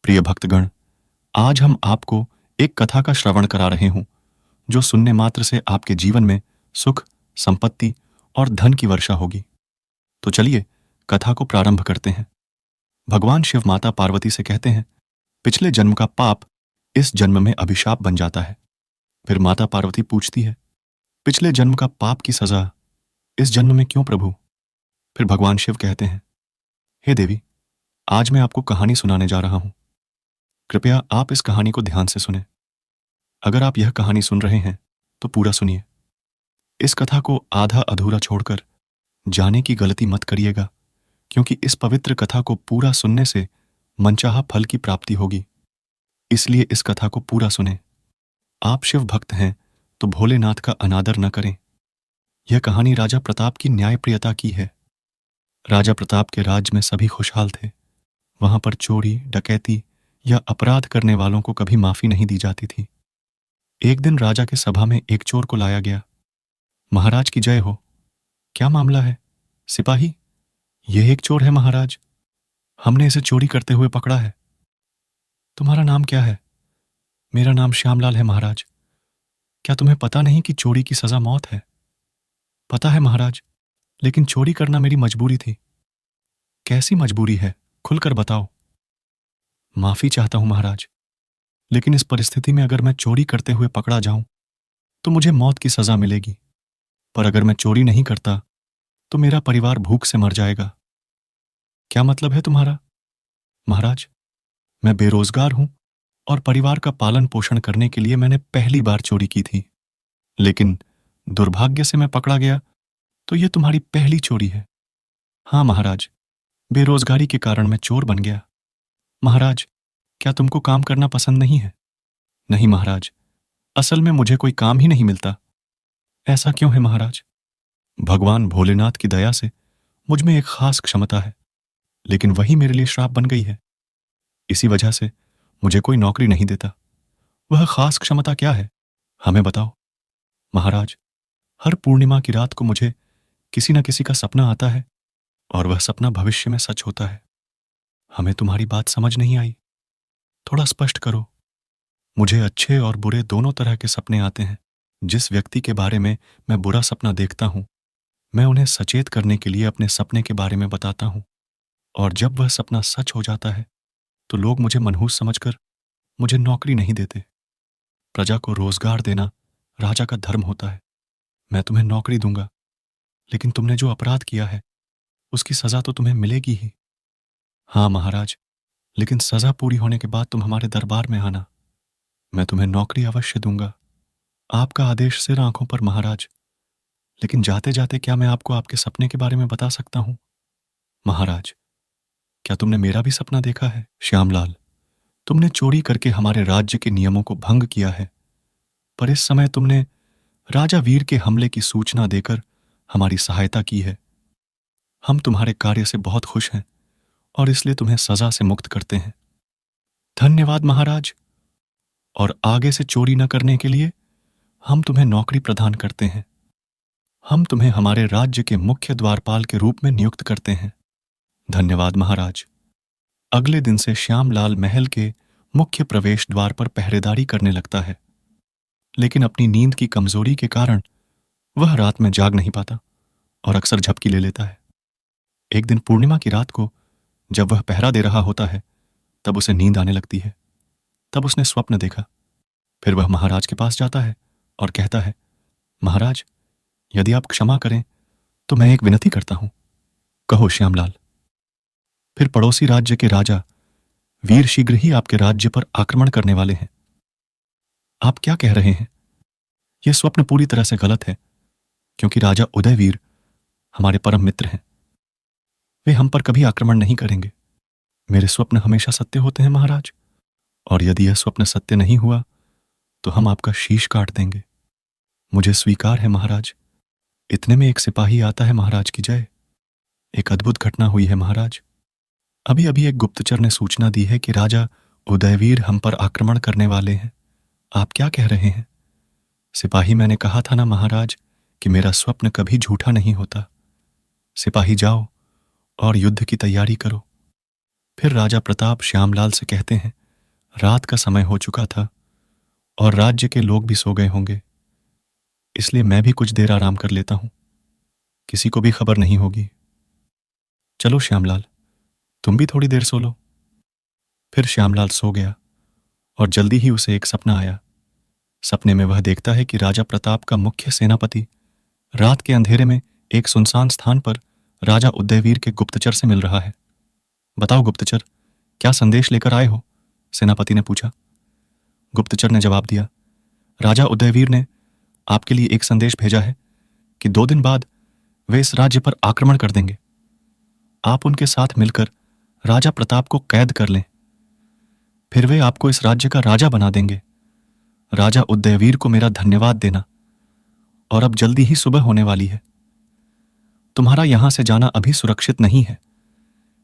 प्रिय भक्तगण, आज हम आपको एक कथा का श्रवण करा रहे हूं जो सुनने मात्र से आपके जीवन में सुख, संपत्ति और धन की वर्षा होगी। तो चलिए कथा को प्रारंभ करते हैं। भगवान शिव माता पार्वती से कहते हैं, पिछले जन्म का पाप इस जन्म में अभिशाप बन जाता है। फिर माता पार्वती पूछती है, पिछले जन्म का पाप की सजा इस जन्म में क्यों प्रभु? फिर भगवान शिव कहते हैं, हे देवी, आज मैं आपको कहानी सुनाने जा रहा हूं। कृपया आप इस कहानी को ध्यान से सुनें। अगर आप यह कहानी सुन रहे हैं तो पूरा सुनिए। इस कथा को आधा अधूरा छोड़कर जाने की गलती मत करिएगा, क्योंकि इस पवित्र कथा को पूरा सुनने से मनचाहा फल की प्राप्ति होगी। इसलिए इस कथा को पूरा सुनें। आप शिव भक्त हैं तो भोलेनाथ का अनादर न करें। यह कहानी राजा प्रताप की न्यायप्रियता की है। राजा प्रताप के राज्य में सभी खुशहाल थे। वहां पर चोरी, डकैती या अपराध करने वालों को कभी माफी नहीं दी जाती थी। एक दिन राजा के सभा में एक चोर को लाया गया। महाराज की जय हो। क्या मामला है? सिपाही, यह एक चोर है महाराज। हमने इसे चोरी करते हुए पकड़ा है। तुम्हारा नाम क्या है? मेरा नाम श्यामलाल है महाराज। क्या तुम्हें पता नहीं कि चोरी की सजा मौत है? पता है महाराज, लेकिन चोरी करना मेरी मजबूरी थी। कैसी मजबूरी है? खुलकर बताओ। माफी चाहता हूं महाराज, लेकिन इस परिस्थिति में अगर मैं चोरी करते हुए पकड़ा जाऊं तो मुझे मौत की सजा मिलेगी। पर अगर मैं चोरी नहीं करता तो मेरा परिवार भूख से मर जाएगा। क्या मतलब है तुम्हारा? महाराज, मैं बेरोजगार हूं और परिवार का पालन पोषण करने के लिए मैंने पहली बार चोरी की थी। लेकिन दुर्भाग्य से मैं पकड़ा गया, तो यह तुम्हारी पहली चोरी है। हाँ महाराज, बेरोजगारी के कारण मैं चोर बन गया। महाराज, क्या तुमको काम करना पसंद नहीं है? नहीं महाराज, असल में मुझे कोई काम ही नहीं मिलता। ऐसा क्यों है महाराज? भगवान भोलेनाथ की दया से मुझ में एक खास क्षमता है, लेकिन वही मेरे लिए श्राप बन गई है। इसी वजह से मुझे कोई नौकरी नहीं देता। वह खास क्षमता क्या है, हमें बताओ। महाराज, हर पूर्णिमा की रात को मुझे किसी न किसी का सपना आता है और वह सपना भविष्य में सच होता है। हमें तुम्हारी बात समझ नहीं आई। थोड़ा स्पष्ट करो। मुझे अच्छे और बुरे दोनों तरह के सपने आते हैं। जिस व्यक्ति के बारे में मैं बुरा सपना देखता हूं, मैं उन्हें सचेत करने के लिए अपने सपने के बारे में बताता हूं, और जब वह सपना सच हो जाता है तो लोग मुझे मनहूस समझकर मुझे नौकरी नहीं देते। प्रजा को रोजगार देना राजा का धर्म होता है। मैं तुम्हें नौकरी दूंगा, लेकिन तुमने जो अपराध किया है उसकी सजा तो तुम्हें मिलेगी ही। हाँ महाराज, लेकिन सजा पूरी होने के बाद तुम हमारे दरबार में आना। मैं तुम्हें नौकरी अवश्य दूंगा। आपका आदेश सिर आंखों पर महाराज। लेकिन जाते जाते क्या मैं आपको आपके सपने के बारे में बता सकता हूं? महाराज, क्या तुमने मेरा भी सपना देखा है? श्यामलाल, तुमने चोरी करके हमारे राज्य के नियमों को भंग किया है, पर इस समय तुमने राजा वीर के हमले की सूचना देकर हमारी सहायता की है। हम तुम्हारे कार्य से बहुत खुश हैं और इसलिए तुम्हें सजा से मुक्त करते हैं। धन्यवाद महाराज। और आगे से चोरी न करने के लिए हम तुम्हें नौकरी प्रदान करते हैं। हम तुम्हें हमारे राज्य के मुख्य द्वारपाल के रूप में नियुक्त करते हैं। धन्यवाद महाराज। अगले दिन से श्यामलाल महल के मुख्य प्रवेश द्वार पर पहरेदारी करने लगता है, लेकिन अपनी नींद की कमजोरी के कारण वह रात में जाग नहीं पाता और अक्सर झपकी ले लेता है। एक दिन पूर्णिमा की रात को जब वह पहरा दे रहा होता है, तब उसे नींद आने लगती है। तब उसने स्वप्न देखा। फिर वह महाराज के पास जाता है और कहता है, महाराज, यदि आप क्षमा करें तो मैं एक विनती करता हूं। कहो श्यामलाल। फिर पड़ोसी राज्य के राजा वीर शीघ्र ही आपके राज्य पर आक्रमण करने वाले हैं। आप क्या कह रहे हैं? यह स्वप्न पूरी तरह से गलत है, क्योंकि राजा उदयवीर हमारे परम मित्र हैं। वे हम पर कभी आक्रमण नहीं करेंगे। मेरे स्वप्न हमेशा सत्य होते हैं महाराज, और यदि यह स्वप्न सत्य नहीं हुआ तो हम आपका शीश काट देंगे। मुझे स्वीकार है महाराज। इतने में एक सिपाही आता है। महाराज की जय। एक अद्भुत घटना हुई है महाराज। अभी अभी एक गुप्तचर ने सूचना दी है कि राजा उदयवीर हम पर आक्रमण करने वाले हैं। आप क्या कह रहे हैं? सिपाही, मैंने कहा था ना महाराज कि मेरा स्वप्न कभी झूठा नहीं होता। सिपाही, जाओ और युद्ध की तैयारी करो। फिर राजा प्रताप श्यामलाल से कहते हैं, रात का समय हो चुका था और राज्य के लोग भी सो गए होंगे, इसलिए मैं भी कुछ देर आराम कर लेता हूं। किसी को भी खबर नहीं होगी। चलो श्यामलाल, तुम भी थोड़ी देर सो लो। फिर श्यामलाल सो गया और जल्दी ही उसे एक सपना आया। सपने में वह देखता है कि राजा प्रताप का मुख्य सेनापति रात के अंधेरे में एक सुनसान स्थान पर राजा उदयवीर के गुप्तचर से मिल रहा है। बताओ गुप्तचर, क्या संदेश लेकर आए हो? सेनापति ने पूछा। गुप्तचर ने जवाब दिया, राजा उदयवीर ने आपके लिए एक संदेश भेजा है कि 2 दिन बाद वे इस राज्य पर आक्रमण कर देंगे। आप उनके साथ मिलकर राजा प्रताप को कैद कर लें, फिर वे आपको इस राज्य का राजा बना देंगे। राजा उदयवीर को मेरा धन्यवाद देना। और अब जल्दी ही सुबह होने वाली है। तुम्हारा यहां से जाना अभी सुरक्षित नहीं है,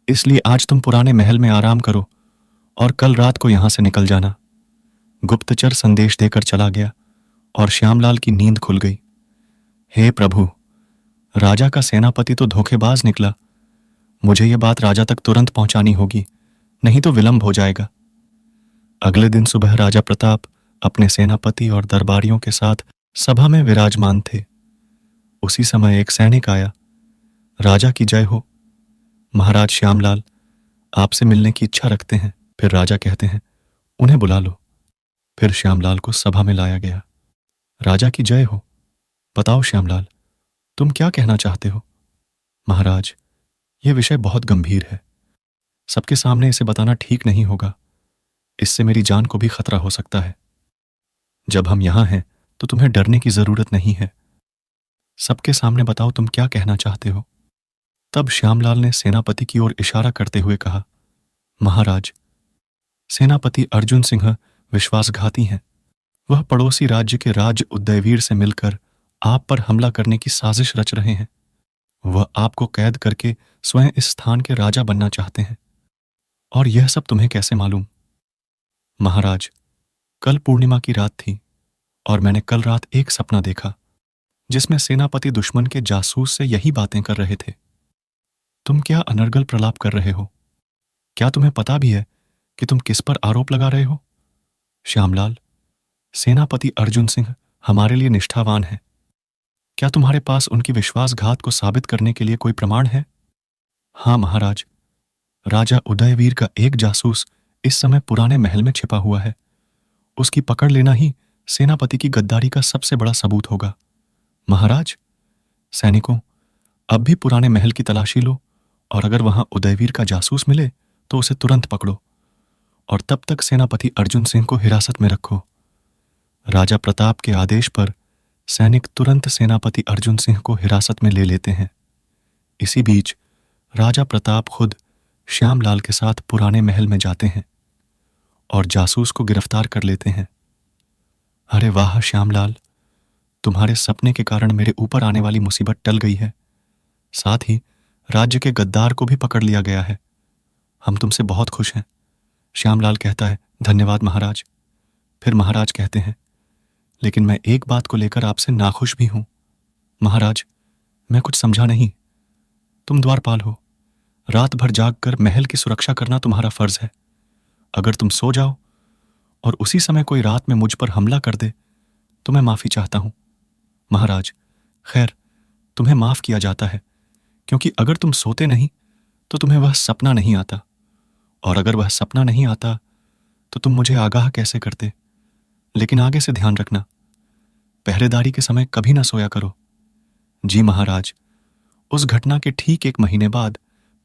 इसलिए आज तुम पुराने महल में आराम करो और कल रात को यहां से निकल जाना। गुप्तचर संदेश देकर चला गया और श्यामलाल की नींद खुल गई। हे प्रभु, राजा का सेनापति तो धोखेबाज निकला। मुझे यह बात राजा तक तुरंत पहुंचानी होगी, नहीं तो विलंब हो जाएगा। अगले दिन सुबह राजा प्रताप अपने सेनापति और दरबारियों के साथ सभा में विराजमान थे। उसी समय एक सैनिक आया। राजा की जय हो, महाराज श्यामलाल आपसे मिलने की इच्छा रखते हैं। फिर राजा कहते हैं, उन्हें बुला लो। फिर श्यामलाल को सभा में लाया गया। राजा की जय हो। बताओ श्यामलाल, तुम क्या कहना चाहते हो? महाराज, यह विषय बहुत गंभीर है। सबके सामने इसे बताना ठीक नहीं होगा। इससे मेरी जान को भी खतरा हो सकता है। जब हम यहां हैं तो तुम्हें डरने की जरूरत नहीं है। सबके सामने बताओ तुम क्या कहना चाहते हो। तब श्यामलाल ने सेनापति की ओर इशारा करते हुए कहा, महाराज, सेनापति अर्जुन सिंह विश्वासघाती हैं। वह पड़ोसी राज्य के राज उदयवीर से मिलकर आप पर हमला करने की साजिश रच रहे हैं। वह आपको कैद करके स्वयं इस स्थान के राजा बनना चाहते हैं। और यह सब तुम्हें कैसे मालूम? महाराज, कल पूर्णिमा की रात थी और मैंने कल रात एक सपना देखा जिसमें सेनापति दुश्मन के जासूस से यही बातें कर रहे थे। तुम क्या अनर्गल प्रलाप कर रहे हो? क्या तुम्हें पता भी है कि तुम किस पर आरोप लगा रहे हो? श्यामलाल, सेनापति अर्जुन सिंह हमारे लिए निष्ठावान है। क्या तुम्हारे पास उनकी विश्वासघात को साबित करने के लिए कोई प्रमाण है? हाँ महाराज, राजा उदयवीर का एक जासूस इस समय पुराने महल में छिपा हुआ है। उसकी पकड़ लेना ही सेनापति की गद्दारी का सबसे बड़ा सबूत होगा। महाराज, सैनिकों, अब भी पुराने महल की तलाशी लो और अगर वहां उदयवीर का जासूस मिले तो उसे तुरंत पकड़ो और तब तक सेनापति अर्जुन सिंह को हिरासत में रखो। राजा प्रताप के आदेश पर सैनिक तुरंत सेनापति अर्जुन सिंह को हिरासत में ले लेते हैं। इसी बीच राजा प्रताप खुद श्यामलाल के साथ पुराने महल में जाते हैं और जासूस को गिरफ्तार कर लेते हैं। अरे वाह श्यामलाल, तुम्हारे सपने के कारण मेरे ऊपर आने वाली मुसीबत टल गई है। साथ ही राज्य के गद्दार को भी पकड़ लिया गया है। हम तुमसे बहुत खुश हैं। श्यामलाल कहता है, धन्यवाद महाराज। फिर महाराज कहते हैं, लेकिन मैं एक बात को लेकर आपसे नाखुश भी हूं। महाराज, मैं कुछ समझा नहीं। तुम द्वारपाल हो। रात भर जागकर महल की सुरक्षा करना तुम्हारा फर्ज है। अगर तुम सो जाओ और उसी समय कोई रात में मुझ पर हमला कर दे तो मैं माफी चाहता हूं। महाराज, खैर, तुम्हें माफ किया जाता है, क्योंकि अगर तुम सोते नहीं तो तुम्हें वह सपना नहीं आता, और अगर वह सपना नहीं आता तो तुम मुझे आगाह कैसे करते। लेकिन आगे से ध्यान रखना, पहरेदारी के समय कभी ना सोया करो। जी महाराज। उस घटना के ठीक 1 महीने बाद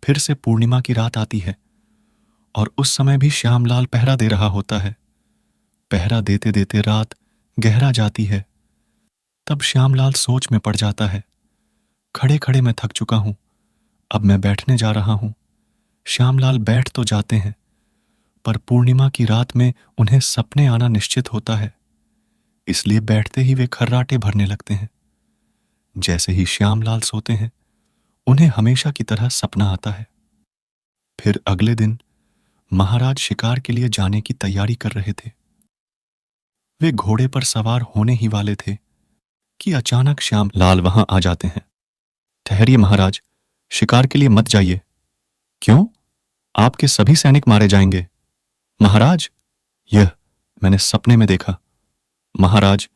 फिर से पूर्णिमा की रात आती है और उस समय भी श्यामलाल पहरा दे रहा होता है। पहरा देते देते रात गहरा जाती है। तब श्यामलाल सोच में पड़ जाता है। खड़े खड़े मैं थक चुका हूं, अब मैं बैठने जा रहा हूं। श्यामलाल बैठ तो जाते हैं, पर पूर्णिमा की रात में उन्हें सपने आना निश्चित होता है, इसलिए बैठते ही वे खर्राटे भरने लगते हैं। जैसे ही श्यामलाल सोते हैं, उन्हें हमेशा की तरह सपना आता है। फिर अगले दिन महाराज शिकार के लिए जाने की तैयारी कर रहे थे। वे घोड़े पर सवार होने ही वाले थे कि अचानक श्यामलाल वहां आ जाते हैं। ठहरिए महाराज, शिकार के लिए मत जाइए। क्यों? आपके सभी सैनिक मारे जाएंगे। महाराज, यह मैंने सपने में देखा। महाराज,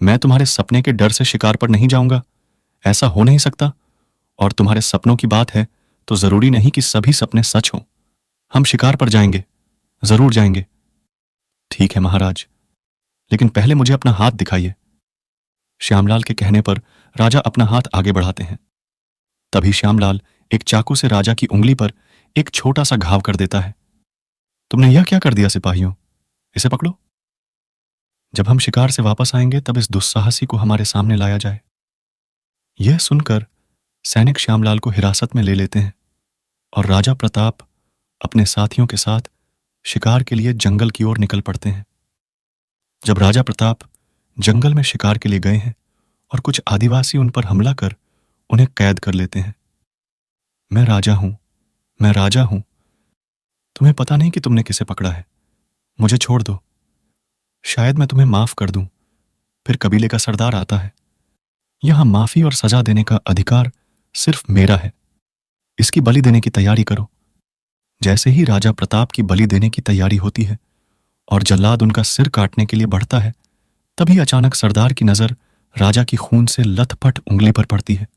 मैं तुम्हारे सपने के डर से शिकार पर नहीं जाऊंगा। ऐसा हो नहीं सकता। और तुम्हारे सपनों की बात है तो जरूरी नहीं कि सभी सपने सच हों। हम शिकार पर जाएंगे, जरूर जाएंगे। ठीक है महाराज, लेकिन पहले मुझे अपना हाथ दिखाइए। श्यामलाल के कहने पर राजा अपना हाथ आगे बढ़ाते हैं। तभी श्यामलाल एक चाकू से राजा की उंगली पर एक छोटा सा घाव कर देता है। तुमने यह क्या कर दिया सिपाहियों? इसे पकड़ो। जब हम शिकार से वापस आएंगे तब इस दुस्साहसी को हमारे सामने लाया जाए। यह सुनकर सैनिक श्यामलाल को हिरासत में ले लेते हैं और राजा प्रताप अपने साथियों के साथ शिकार के लिए जंगल की ओर निकल पड़ते हैं। जब राजा प्रताप जंगल में शिकार के लिए गए हैं और कुछ आदिवासी उन पर हमला कर उन्हें कैद कर लेते हैं। मैं राजा हूं, मैं राजा हूं। तुम्हें पता नहीं कि तुमने किसे पकड़ा है। मुझे छोड़ दो, शायद मैं तुम्हें माफ कर दूं। फिर कबीले का सरदार आता है। यहां माफी और सजा देने का अधिकार सिर्फ मेरा है। इसकी बलि देने की तैयारी करो। जैसे ही राजा प्रताप की बलि देने की तैयारी होती है और जल्लाद उनका सिर काटने के लिए बढ़ता है, तभी अचानक सरदार की नजर राजा की खून से लथपथ उंगली पर पड़ती है।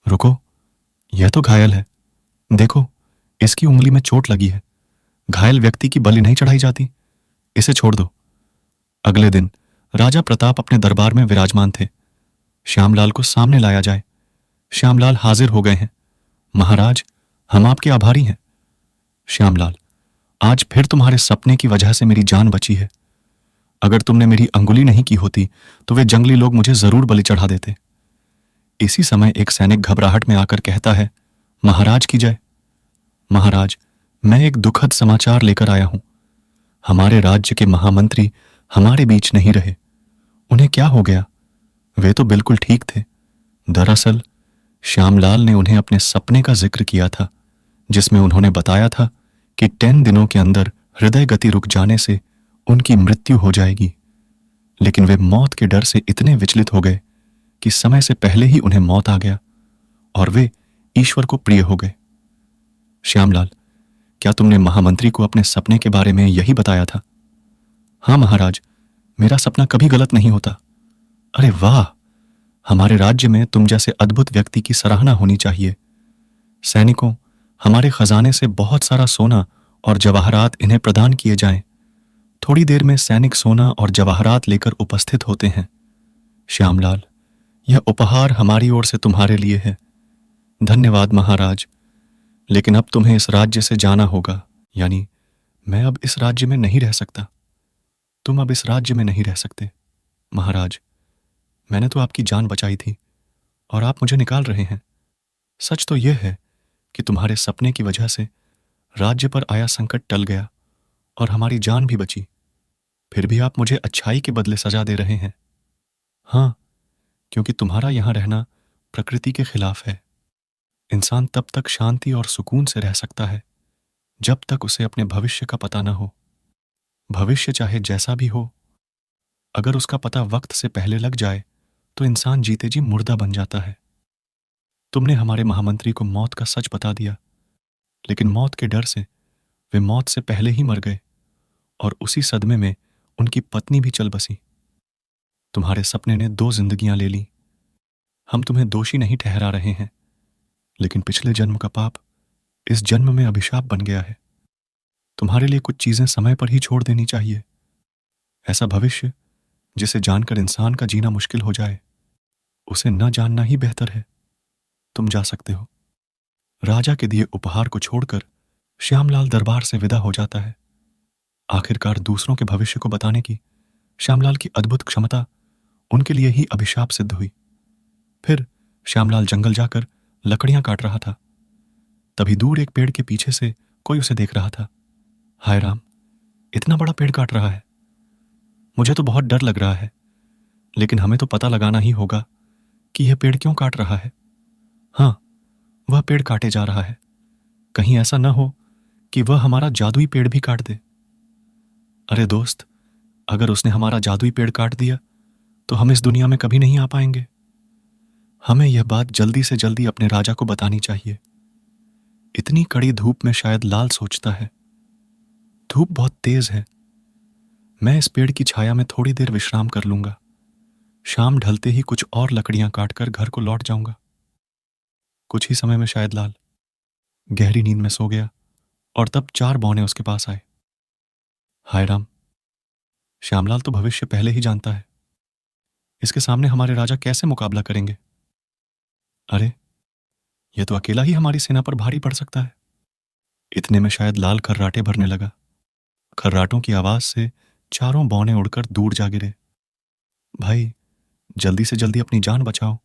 रुको, यह तो घायल है। देखो, इसकी उंगली में चोट लगी है। घायल व्यक्ति की बलि नहीं चढ़ाई जाती। इसे छोड़ दो। अगले दिन राजा प्रताप अपने दरबार में विराजमान थे। श्यामलाल को सामने लाया जाए। श्यामलाल हाजिर हो गए हैं। महाराज, हम आपके आभारी हैं। श्यामलाल, आज फिर तुम्हारे सपने की वजह से मेरी जान बची है। अगर तुमने मेरी अंगुली नहीं की होती तो वे जंगली लोग मुझे जरूर बलि चढ़ा देते। इसी समय एक सैनिक घबराहट में आकर कहता है, महाराज की जय। महाराज, मैं एक दुखद समाचार लेकर आया हूं। हमारे राज्य के महामंत्री हमारे बीच नहीं रहे। उन्हें क्या हो गया? वे तो बिल्कुल ठीक थे। दरअसल श्यामलाल ने उन्हें अपने सपने का जिक्र किया था, जिसमें उन्होंने बताया था कि 10 दिनों के अंदर हृदय गति रुक जाने से उनकी मृत्यु हो जाएगी। लेकिन वे मौत के डर से इतने विचलित हो गए कि समय से पहले ही उन्हें मौत आ गया और वे ईश्वर को प्रिय हो गए। श्यामलाल, क्या तुमने महामंत्री को अपने सपने के बारे में यही बताया था? हाँ महाराज, मेरा सपना कभी गलत नहीं होता। अरे वाह, हमारे राज्य में तुम जैसे अद्भुत व्यक्ति की सराहना होनी चाहिए। सैनिकों, हमारे खजाने से बहुत सारा सोना और जवाहरात इन्हें प्रदान किए जाएं। थोड़ी देर में सैनिक सोना और जवाहरात लेकर उपस्थित होते हैं। श्यामलाल, यह उपहार हमारी ओर से तुम्हारे लिए है। धन्यवाद महाराज, लेकिन अब तुम्हें इस राज्य से जाना होगा। यानी मैं अब इस राज्य में नहीं रह सकता। तुम अब इस राज्य में नहीं रह सकते। महाराज, मैंने तो आपकी जान बचाई थी और आप मुझे निकाल रहे हैं। सच तो यह है कि तुम्हारे सपने की वजह से राज्य पर आया संकट टल गया और हमारी जान भी बची। फिर भी आप मुझे अच्छाई के बदले सजा दे रहे हैं। हाँ, क्योंकि तुम्हारा यहां रहना प्रकृति के खिलाफ है। इंसान तब तक शांति और सुकून से रह सकता है जब तक उसे अपने भविष्य का पता न हो। भविष्य चाहे जैसा भी हो, अगर उसका पता वक्त से पहले लग जाए तो इंसान जीते जी मुर्दा बन जाता है। तुमने हमारे महामंत्री को मौत का सच बता दिया, लेकिन मौत के डर से वे मौत से पहले ही मर गए और उसी सदमे में उनकी पत्नी भी चल बसी। तुम्हारे सपने ने 2 जिंदगियां ले ली। हम तुम्हें दोषी नहीं ठहरा रहे हैं, लेकिन पिछले जन्म का पाप इस जन्म में अभिशाप बन गया है। तुम्हारे लिए कुछ चीजें समय पर ही छोड़ देनी चाहिए। ऐसा भविष्य जिसे जानकर इंसान का जीना मुश्किल हो जाए, उसे न जानना ही बेहतर है। तुम जा सकते हो। राजा के दिए उपहार को छोड़कर श्यामलाल दरबार से विदा हो जाता है। आखिरकार दूसरों के भविष्य को बताने की श्यामलाल की अद्भुत क्षमता उनके लिए ही अभिशाप सिद्ध हुई। फिर श्यामलाल जंगल जाकर लकड़ियां काट रहा था। तभी दूर एक पेड़ के पीछे से कोई उसे देख रहा था। हाय राम, इतना बड़ा पेड़ काट रहा है। मुझे तो बहुत डर लग रहा है, लेकिन हमें तो पता लगाना ही होगा कि यह पेड़ क्यों काट रहा है। हाँ, वह पेड़ काटे जा रहा है। कहीं ऐसा न हो कि वह हमारा जादुई पेड़ भी काट दे। अरे दोस्त, अगर उसने हमारा जादुई पेड़ काट दिया तो हम इस दुनिया में कभी नहीं आ पाएंगे। हमें यह बात जल्दी से जल्दी अपने राजा को बतानी चाहिए। इतनी कड़ी धूप में शायद लाल सोचता है, धूप बहुत तेज है, मैं इस पेड़ की छाया में थोड़ी देर विश्राम कर लूंगा। शाम ढलते ही कुछ और लकड़ियां काटकर घर को लौट जाऊंगा। कुछ ही समय में शायद लाल गहरी नींद में सो गया और तब 4 बौने उसके पास आए। हाय राम, श्यामलाल तो भविष्य पहले ही जानता है। इसके सामने हमारे राजा कैसे मुकाबला करेंगे? अरे, यह तो अकेला ही हमारी सेना पर भारी पड़ सकता है। इतने में शायद लाल खर्राटे भरने लगा। खर्राटों की आवाज से चारों बौने उड़कर दूर जा गिरे। भाई, जल्दी से जल्दी अपनी जान बचाओ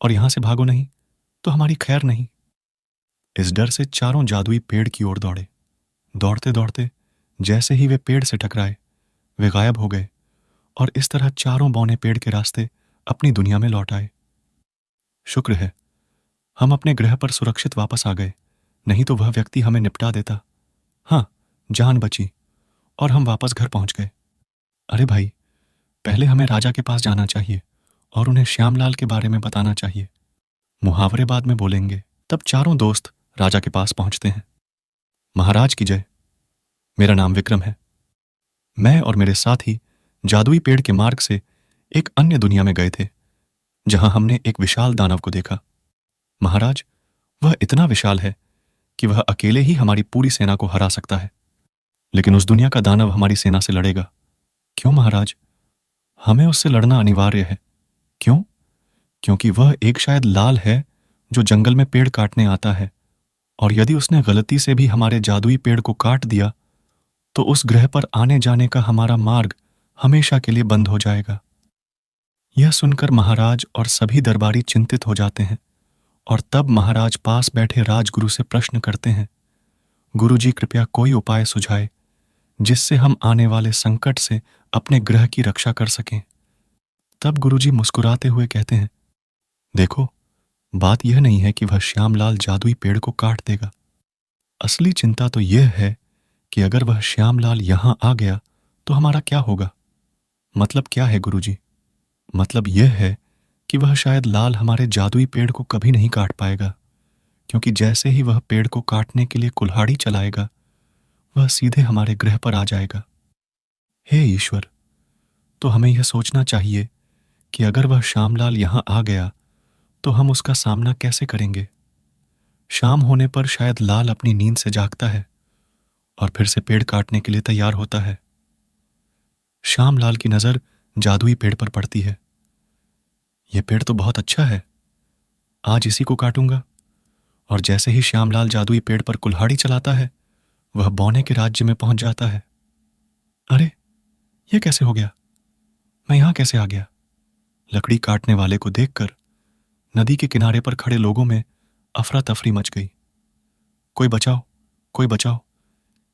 और यहां से भागो, नहीं तो हमारी खैर नहीं। इस डर से चारों जादुई पेड़ की ओर दौड़े। दौड़ते दौड़ते जैसे ही वे पेड़ से टकराए, वे गायब हो गए और इस तरह चारों बौने पेड़ के रास्ते अपनी दुनिया में लौट आए। शुक्र है हम अपने ग्रह पर सुरक्षित वापस आ गए, नहीं तो वह व्यक्ति हमें निपटा देता। हाँ, जान बची और हम वापस घर पहुंच गए। अरे भाई, पहले हमें राजा के पास जाना चाहिए और उन्हें श्यामलाल के बारे में बताना चाहिए। मुहावरे बाद में बोलेंगे। तब चारों दोस्त राजा के पास पहुंचते हैं। महाराज की जय, मेरा नाम विक्रम है। मैं और मेरे साथी जादुई पेड़ के मार्ग से एक अन्य दुनिया में गए थे, जहां हमने एक विशाल दानव को देखा। महाराज, वह इतना विशाल है कि वह अकेले ही हमारी पूरी सेना को हरा सकता है। लेकिन उस दुनिया का दानव हमारी सेना से लड़ेगा। क्यों महाराज? हमें उससे लड़ना अनिवार्य है। क्यों? क्योंकि वह एक शायद लाल है जो जंगल में पेड़ काटने आता है, और यदि उसने गलती से भी हमारे जादुई पेड़ को काट दिया तो उस ग्रह पर आने जाने का हमारा मार्ग हमेशा के लिए बंद हो जाएगा। यह सुनकर महाराज और सभी दरबारी चिंतित हो जाते हैं और तब महाराज पास बैठे राजगुरु से प्रश्न करते हैं, गुरुजी कृपया कोई उपाय सुझाए जिससे हम आने वाले संकट से अपने ग्रह की रक्षा कर सकें। तब गुरुजी मुस्कुराते हुए कहते हैं, देखो, बात यह नहीं है कि वह श्यामलाल जादुई पेड़ को काट देगा। असली चिंता तो यह है कि अगर वह श्यामलाल यहां आ गया तो हमारा क्या होगा। मतलब क्या है गुरुजी? मतलब यह है कि वह शायद लाल हमारे जादुई पेड़ को कभी नहीं काट पाएगा, क्योंकि जैसे ही वह पेड़ को काटने के लिए कुल्हाड़ी चलाएगा, वह सीधे हमारे ग्रह पर आ जाएगा। हे ईश्वर, तो हमें यह सोचना चाहिए कि अगर वह श्यामलाल यहां आ गया तो हम उसका सामना कैसे करेंगे। शाम होने पर शायद लाल अपनी नींद से जागता है और फिर से पेड़ काटने के लिए तैयार होता है। श्यामलाल की नजर जादुई पेड़ पर पड़ती है। यह पेड़ तो बहुत अच्छा है, आज इसी को काटूंगा। और जैसे ही श्यामलाल जादुई पेड़ पर कुल्हाड़ी चलाता है, वह बौने के राज्य में पहुंच जाता है। अरे, यह कैसे हो गया? मैं यहां कैसे आ गया? लकड़ी काटने वाले को देखकर नदी के किनारे पर खड़े लोगों में अफरा तफरी मच गई। कोई बचाओ, कोई बचाओ,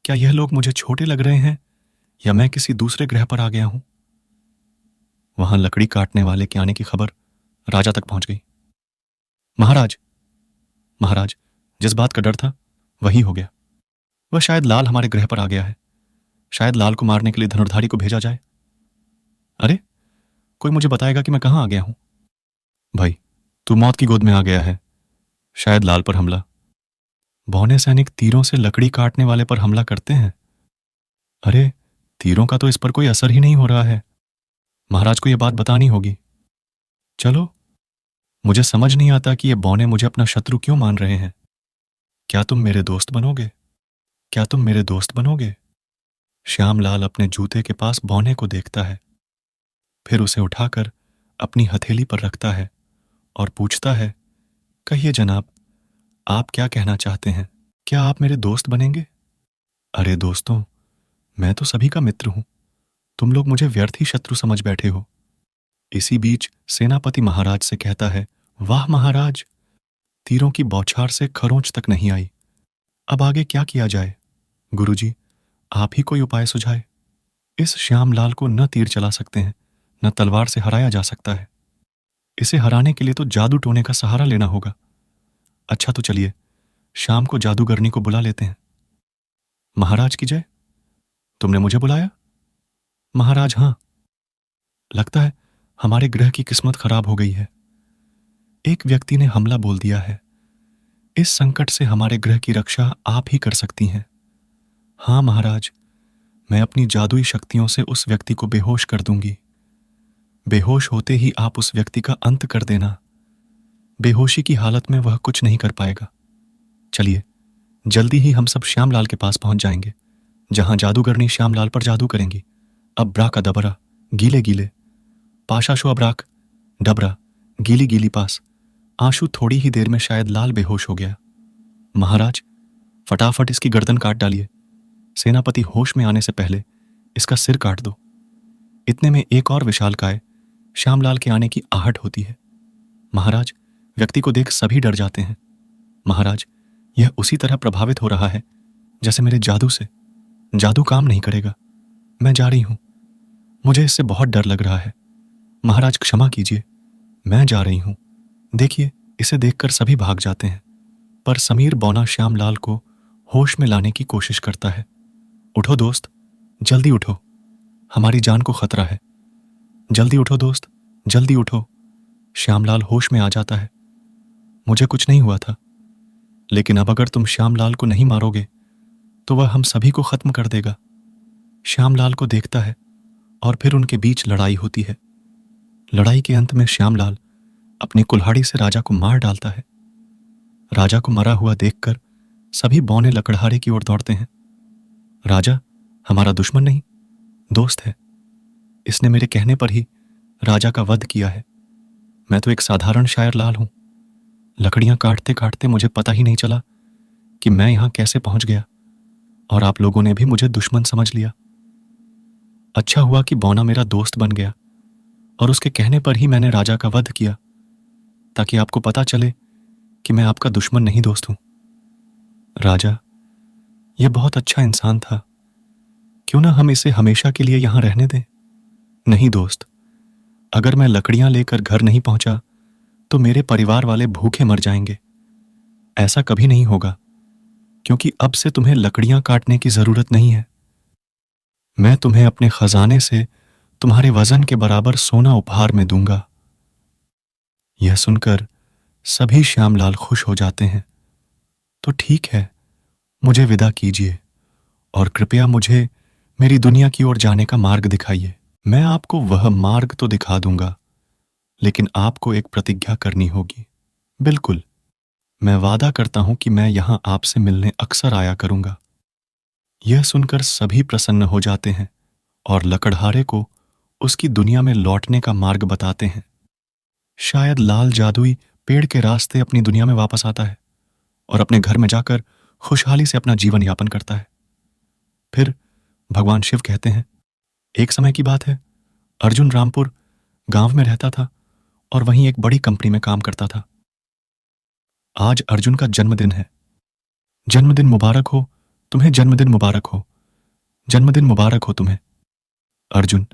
क्या यह लोग मुझे छोटे लग रहे हैं या मैं किसी दूसरे ग्रह पर आ गया हूं? वहां लकड़ी काटने वाले के आने की खबर राजा तक पहुंच गई। महाराज, महाराज, जिस बात का डर था वही हो गया। वह शायद लाल हमारे ग्रह पर आ गया है। शायद लाल को मारने के लिए धनुर्धारी को भेजा जाए। अरे, कोई मुझे बताएगा कि मैं कहां आ गया हूं? भाई, तू मौत की गोद में आ गया है। शायद लाल पर हमला। बौने सैनिक तीरों से लकड़ी काटने वाले पर हमला करते हैं। अरे, तीरों का तो इस पर कोई असर ही नहीं हो रहा है। महाराज को यह बात बतानी होगी। चलो, मुझे समझ नहीं आता कि ये बौने मुझे अपना शत्रु क्यों मान रहे हैं। क्या तुम मेरे दोस्त बनोगे? क्या तुम मेरे दोस्त बनोगे? श्यामलाल अपने जूते के पास बौने को देखता है, फिर उसे उठाकर अपनी हथेली पर रखता है और पूछता है, कहिए जनाब, आप क्या कहना चाहते हैं? क्या आप मेरे दोस्त बनेंगे? अरे दोस्तों, मैं तो सभी का मित्र हूं। तुम लोग मुझे व्यर्थ ही शत्रु समझ बैठे हो। इसी बीच सेनापति महाराज से कहता है, वाह महाराज, तीरों की बौछार से खरोंच तक नहीं आई। अब आगे क्या किया जाए? गुरुजी, आप ही कोई उपाय सुझाए। इस श्यामलाल को न तीर चला सकते हैं, न तलवार से हराया जा सकता है। इसे हराने के लिए तो जादू टोने का सहारा लेना होगा। अच्छा तो चलिए, शाम को जादूगरनी को बुला लेते हैं। महाराज की जय, तुमने मुझे बुलाया? महाराज, हां, लगता है हमारे ग्रह की किस्मत खराब हो गई है। एक व्यक्ति ने हमला बोल दिया है। इस संकट से हमारे ग्रह की रक्षा आप ही कर सकती हैं। हाँ महाराज, मैं अपनी जादुई शक्तियों से उस व्यक्ति को बेहोश कर दूंगी। बेहोश होते ही आप उस व्यक्ति का अंत कर देना। बेहोशी की हालत में वह कुछ नहीं कर पाएगा। चलिए, जल्दी ही हम सब श्यामलाल के पास पहुंच जाएंगे, जहां जादूगरनी श्यामलाल पर जादू करेंगी। अब्रा का दबरा, गीले गीले, पाशाशु अब्राक, डबरा, गीली गीली पास। आंसू थोड़ी ही देर में शायद लाल बेहोश हो गया। महाराज, फटाफट इसकी गर्दन काट डालिए। सेनापति होश में आने से पहले इसका सिर काट दो। इतने में एक और विशालकाय श्यामलाल के आने की आहट होती है। महाराज, व्यक्ति को देख सभी डर जाते हैं। महाराज, यह उसी तरह प्रभावित हो रहा है जैसे मेरे जादू से। जादू काम नहीं करेगा। मैं जा रही हूं। मुझे इससे बहुत डर लग रहा है। महाराज क्षमा कीजिए, मैं जा रही हूं। देखिए, इसे देखकर सभी भाग जाते हैं, पर समीर बौना श्यामलाल को होश में लाने की कोशिश करता है। उठो दोस्त, जल्दी उठो, हमारी जान को खतरा है। जल्दी उठो दोस्त, जल्दी उठो। श्यामलाल होश में आ जाता है। मुझे कुछ नहीं हुआ था, लेकिन अब अगर तुम श्यामलाल को नहीं मारोगे तो वह हम सभी को खत्म कर देगा। श्यामलाल को देखता है और फिर उनके बीच लड़ाई होती है। लड़ाई के अंत में श्यामलाल अपनी कुल्हाड़ी से राजा को मार डालता है। राजा को मरा हुआ देखकर सभी बौने लकड़हारे की ओर दौड़ते हैं। राजा हमारा दुश्मन नहीं, दोस्त है। इसने मेरे कहने पर ही राजा का वध किया है। मैं तो एक साधारण शायर लाल हूं। लकड़ियां काटते काटते मुझे पता ही नहीं चला कि मैं यहां कैसे पहुंच गया, और आप लोगों ने भी मुझे दुश्मन समझ लिया। अच्छा हुआ कि बौना मेरा दोस्त बन गया, और उसके कहने पर ही मैंने राजा का वध किया, ताकि आपको पता चले कि मैं आपका दुश्मन नहीं, दोस्त हूं। राजा, यह बहुत अच्छा इंसान था। क्यों ना हम इसे हमेशा के लिए यहां रहने दें? नहीं दोस्त, अगर मैं लकड़ियां लेकर घर नहीं पहुंचा तो मेरे परिवार वाले भूखे मर जाएंगे। ऐसा कभी नहीं होगा, क्योंकि अब से तुम्हें लकड़ियां काटने की जरूरत नहीं है। मैं तुम्हें अपने खजाने से तुम्हारे वजन के बराबर सोना उपहार में दूंगा। यह सुनकर सभी श्यामलाल खुश हो जाते हैं। तो ठीक है, मुझे विदा कीजिए, और कृपया मुझे मेरी दुनिया की ओर जाने का मार्ग दिखाइए। मैं आपको वह मार्ग तो दिखा दूंगा, लेकिन आपको एक प्रतिज्ञा करनी होगी। बिल्कुल, मैं वादा करता हूं कि मैं यहां आपसे मिलने अक्सर आया करूंगा। यह सुनकर सभी प्रसन्न हो जाते हैं और लकड़हारे को उसकी दुनिया में लौटने का मार्ग बताते हैं। शायद लाल जादुई पेड़ के रास्ते अपनी दुनिया में वापस आता है और अपने घर में जाकर खुशहाली से अपना जीवन यापन करता है। फिर भगवान शिव कहते हैं, एक समय की बात है, अर्जुन रामपुर गांव में रहता था और वहीं एक बड़ी कंपनी में काम करता था। आज अर्जुन का जन्मदिन है। जन्मदिन मुबारक हो तुम्हें, जन्मदिन मुबारक हो, जन्मदिन मुबारक हो तुम्हें। अर्जुन,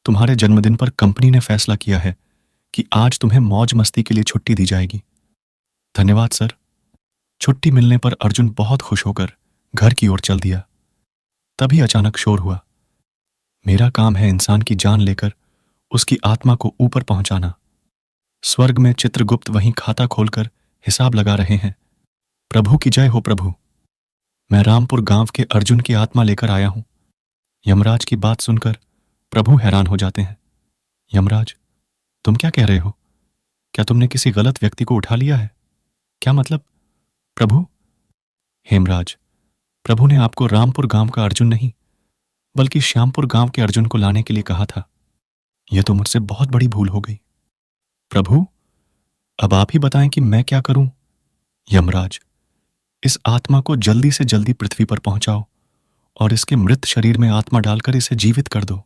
तुम्हारे जन्मदिन पर कंपनी ने फैसला किया है कि आज तुम्हें मौज मस्ती के लिए छुट्टी दी जाएगी। धन्यवाद सर। छुट्टी मिलने पर अर्जुन बहुत खुश होकर घर की ओर चल दिया। तभी अचानक शोर हुआ। मेरा काम है इंसान की जान लेकर उसकी आत्मा को ऊपर पहुंचाना। स्वर्ग में चित्रगुप्त वहीं खाता खोलकर हिसाब लगा रहे हैं। प्रभु की जय हो प्रभु। मैं रामपुर गांव के अर्जुन की आत्मा लेकर आया हूं। यमराज की बात सुनकर प्रभु हैरान हो जाते हैं। यमराज, तुम क्या कह रहे हो? क्या तुमने किसी गलत व्यक्ति को उठा लिया है? क्या मतलब? प्रभु, हेमराज, प्रभु ने आपको रामपुर गांव का अर्जुन नहीं, बल्कि श्यामपुर गांव के अर्जुन को लाने के लिए कहा था। यह तो मुझसे बहुत बड़ी भूल हो गई। प्रभु, अब आप ही बताएं कि मैं क्या करूं? यमराज, इस आत्मा को जल्दी से जल्दी पृथ्वी पर पहुंचाओ और इसके मृत शरीर में आत्मा डालकर इसे जीवित कर दो।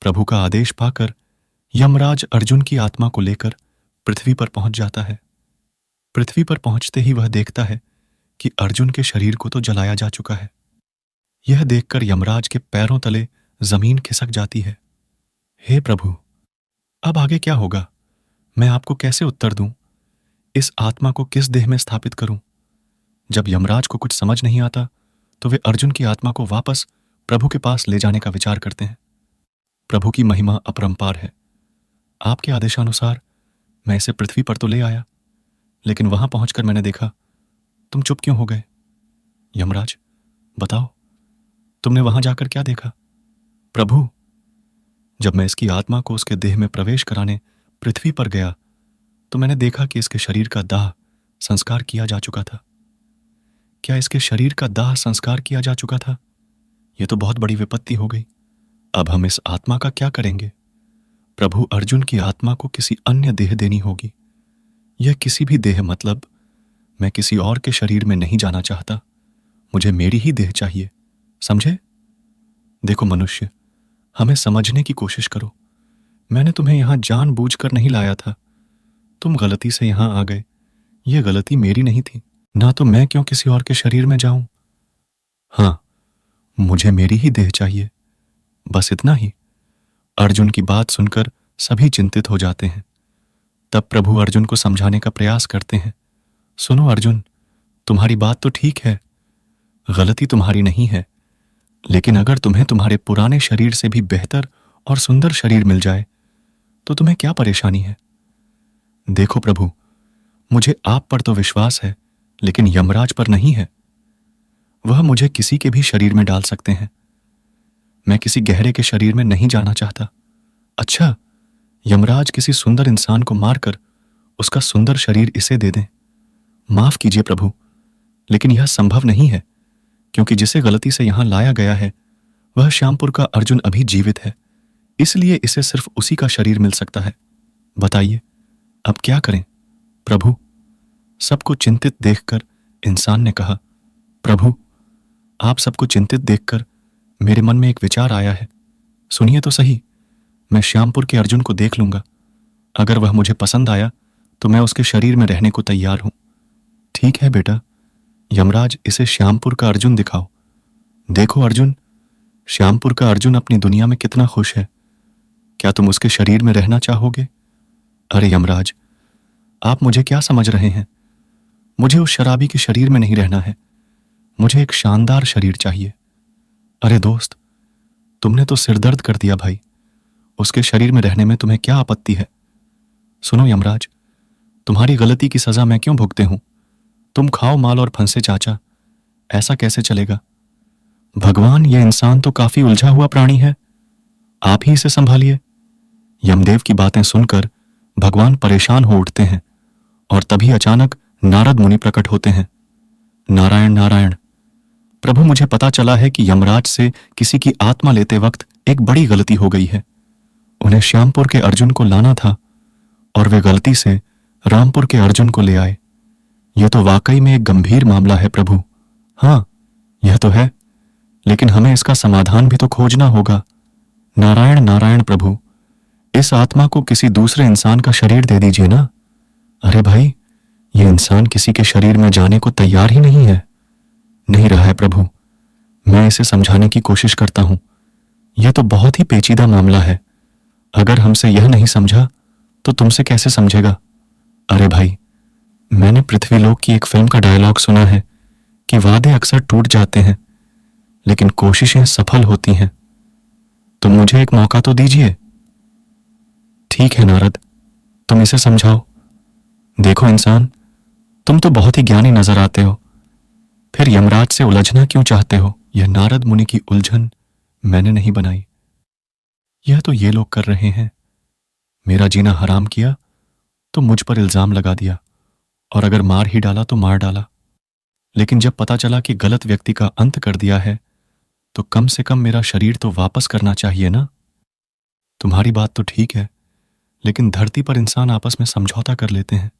प्रभु का आदेश पाकर यमराज अर्जुन की आत्मा को लेकर पृथ्वी पर पहुंच जाता है। पृथ्वी पर पहुंचते ही वह देखता है कि अर्जुन के शरीर को तो जलाया जा चुका है। यह देखकर यमराज के पैरों तले जमीन खिसक जाती है। हे प्रभु, अब आगे क्या होगा? मैं आपको कैसे उत्तर दूं? इस आत्मा को किस देह में स्थापित करूं? जब यमराज को कुछ समझ नहीं आता तो वे अर्जुन की आत्मा को वापस प्रभु के पास ले जाने का विचार करते हैं। प्रभु की महिमा अपरंपार है। आपके आदेशानुसार मैं इसे पृथ्वी पर तो ले आया, लेकिन वहां पहुंचकर मैंने देखा तुम चुप क्यों हो गए? यमराज, बताओ, तुमने वहां जाकर क्या देखा? प्रभु, जब मैं इसकी आत्मा को उसके देह में प्रवेश कराने पृथ्वी पर गया तो मैंने देखा कि इसके शरीर का दाह संस्कार किया जा चुका था। क्या इसके शरीर का दाह संस्कार किया जा चुका था? यह तो बहुत बड़ी विपत्ति हो गई। अब हम इस आत्मा का क्या करेंगे? प्रभु, अर्जुन की आत्मा को किसी अन्य देह देनी होगी। यह किसी भी देह, मतलब मैं किसी और के शरीर में नहीं जाना चाहता। मुझे मेरी ही देह चाहिए, समझे? देखो मनुष्य, हमें समझने की कोशिश करो। मैंने तुम्हें यहां जानबूझकर नहीं लाया था। तुम गलती से यहां आ गए। यह गलती मेरी नहीं थी। ना तो मैं क्यों किसी और के शरीर में जाऊं। हां, मुझे मेरी ही देह चाहिए, बस इतना ही। अर्जुन की बात सुनकर सभी चिंतित हो जाते हैं। तब प्रभु अर्जुन को समझाने का प्रयास करते हैं। सुनो अर्जुन, तुम्हारी बात तो ठीक है, गलती तुम्हारी नहीं है, लेकिन अगर तुम्हें तुम्हारे पुराने शरीर से भी बेहतर और सुंदर शरीर मिल जाए तो तुम्हें क्या परेशानी है? देखो प्रभु, मुझे आप पर तो विश्वास है, लेकिन यमराज पर नहीं है। वह मुझे किसी के भी शरीर में डाल सकते हैं। मैं किसी गहरे के शरीर में नहीं जाना चाहता। अच्छा, यमराज किसी सुंदर इंसान को मारकर उसका सुंदर शरीर इसे दे दें। माफ कीजिए प्रभु, लेकिन यह संभव नहीं है, क्योंकि जिसे गलती से यहां लाया गया है वह श्यामपुर का अर्जुन अभी जीवित है। इसलिए इसे सिर्फ उसी का शरीर मिल सकता है। बताइए, अब क्या करें? प्रभु, सबको चिंतित देखकर इंसान ने कहा, प्रभु, आप सबको चिंतित देखकर मेरे मन में एक विचार आया है। सुनिए तो सही। मैं श्यामपुर के अर्जुन को देख लूंगा। अगर वह मुझे पसंद आया तो मैं उसके शरीर में रहने को तैयार हूं। ठीक है बेटा, यमराज, इसे श्यामपुर का अर्जुन दिखाओ। देखो अर्जुन, श्यामपुर का अर्जुन अपनी दुनिया में कितना खुश है। क्या तुम उसके शरीर में रहना चाहोगे? अरे यमराज, आप मुझे क्या समझ रहे हैं? मुझे उस शराबी के शरीर में नहीं रहना है। मुझे एक शानदार शरीर चाहिए। अरे दोस्त, तुमने तो सिरदर्द कर दिया भाई। उसके शरीर में रहने में तुम्हें क्या आपत्ति है? सुनो यमराज, तुम्हारी गलती की सजा मैं क्यों भुगते हूं? तुम खाओ माल और फंसे चाचा। ऐसा कैसे चलेगा? भगवान, यह इंसान तो काफी उलझा हुआ प्राणी है। आप ही इसे संभालिए। यमदेव की बातें सुनकर भगवान परेशान हो उठते हैं और तभी अचानक नारद मुनि प्रकट होते हैं। नारायण नारायण। प्रभु, मुझे पता चला है कि यमराज से किसी की आत्मा लेते वक्त एक बड़ी गलती हो गई है। उन्हें श्यामपुर के अर्जुन को लाना था और वे गलती से रामपुर के अर्जुन को ले आए। यह तो वाकई में एक गंभीर मामला है प्रभु। हाँ, यह तो है, लेकिन हमें इसका समाधान भी तो खोजना होगा। नारायण नारायण प्रभु, इस आत्मा को किसी दूसरे इंसान का शरीर दे दीजिए ना। अरे भाई, यह इंसान किसी के शरीर में जाने को तैयार ही नहीं है। नहीं रहा है प्रभु, मैं इसे समझाने की कोशिश करता हूं। यह तो बहुत ही पेचीदा मामला है। अगर हमसे यह नहीं समझा तो तुमसे कैसे समझेगा? अरे भाई, मैंने पृथ्वीलोक की एक फिल्म का डायलॉग सुना है कि वादे अक्सर टूट जाते हैं, लेकिन कोशिशें सफल होती हैं। तो मुझे एक मौका तो दीजिए। ठीक है नारद, तुम इसे समझाओ। देखो इंसान, तुम तो बहुत ही ज्ञानी नजर आते हो, फिर यमराज से उलझना क्यों चाहते हो? यह नारद मुनि की उलझन मैंने नहीं बनाई, यह तो ये लोग कर रहे हैं। मेरा जीना हराम किया तो मुझ पर इल्जाम लगा दिया, और अगर मार ही डाला तो मार डाला। लेकिन जब पता चला कि गलत व्यक्ति का अंत कर दिया है तो कम से कम मेरा शरीर तो वापस करना चाहिए ना। तुम्हारी बात तो ठीक है, लेकिन धरती पर इंसान आपस में समझौता कर लेते हैं।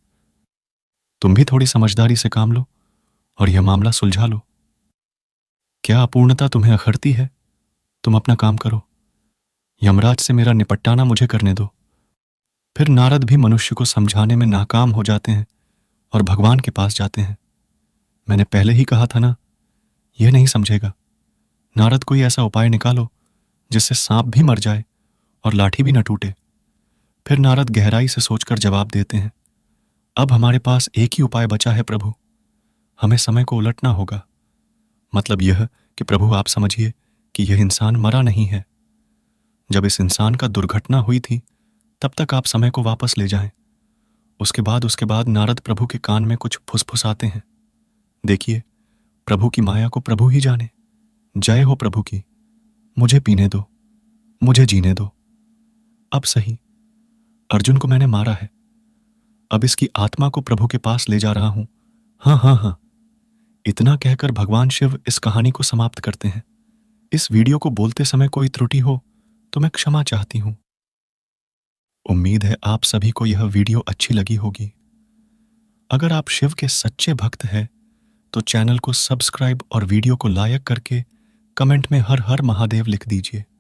तुम भी थोड़ी समझदारी से काम लो और यह मामला सुलझा लो। क्या अपूर्णता तुम्हें अखरती है? तुम अपना काम करो। यमराज से मेरा निपटाना मुझे करने दो। फिर नारद भी मनुष्य को समझाने में नाकाम हो जाते हैं और भगवान के पास जाते हैं। मैंने पहले ही कहा था ना, यह नहीं समझेगा। नारद, कोई ऐसा उपाय निकालो जिससे सांप भी मर जाए और लाठी भी न टूटे। फिर नारद गहराई से सोचकर जवाब देते हैं, अब हमारे पास एक ही उपाय बचा है प्रभु। हमें समय को उलटना होगा। मतलब यह कि प्रभु, आप समझिए कि यह इंसान मरा नहीं है। जब इस इंसान का दुर्घटना हुई थी तब तक आप समय को वापस ले जाएं। उसके बाद नारद प्रभु के कान में कुछ फुसफुसाते हैं। देखिए, प्रभु की माया को प्रभु ही जाने। जय हो प्रभु की। मुझे पीने दो, मुझे जीने दो। अब सही, अर्जुन को मैंने मारा है, अब इसकी आत्मा को प्रभु के पास ले जा रहा हूं। हाँ हाँ हाँ। इतना कहकर भगवान शिव इस कहानी को समाप्त करते हैं। इस वीडियो को बोलते समय कोई त्रुटि हो तो मैं क्षमा चाहती हूं। उम्मीद है आप सभी को यह वीडियो अच्छी लगी होगी। अगर आप शिव के सच्चे भक्त हैं तो चैनल को सब्सक्राइब और वीडियो को लाइक करके कमेंट में हर हर महादेव लिख दीजिए।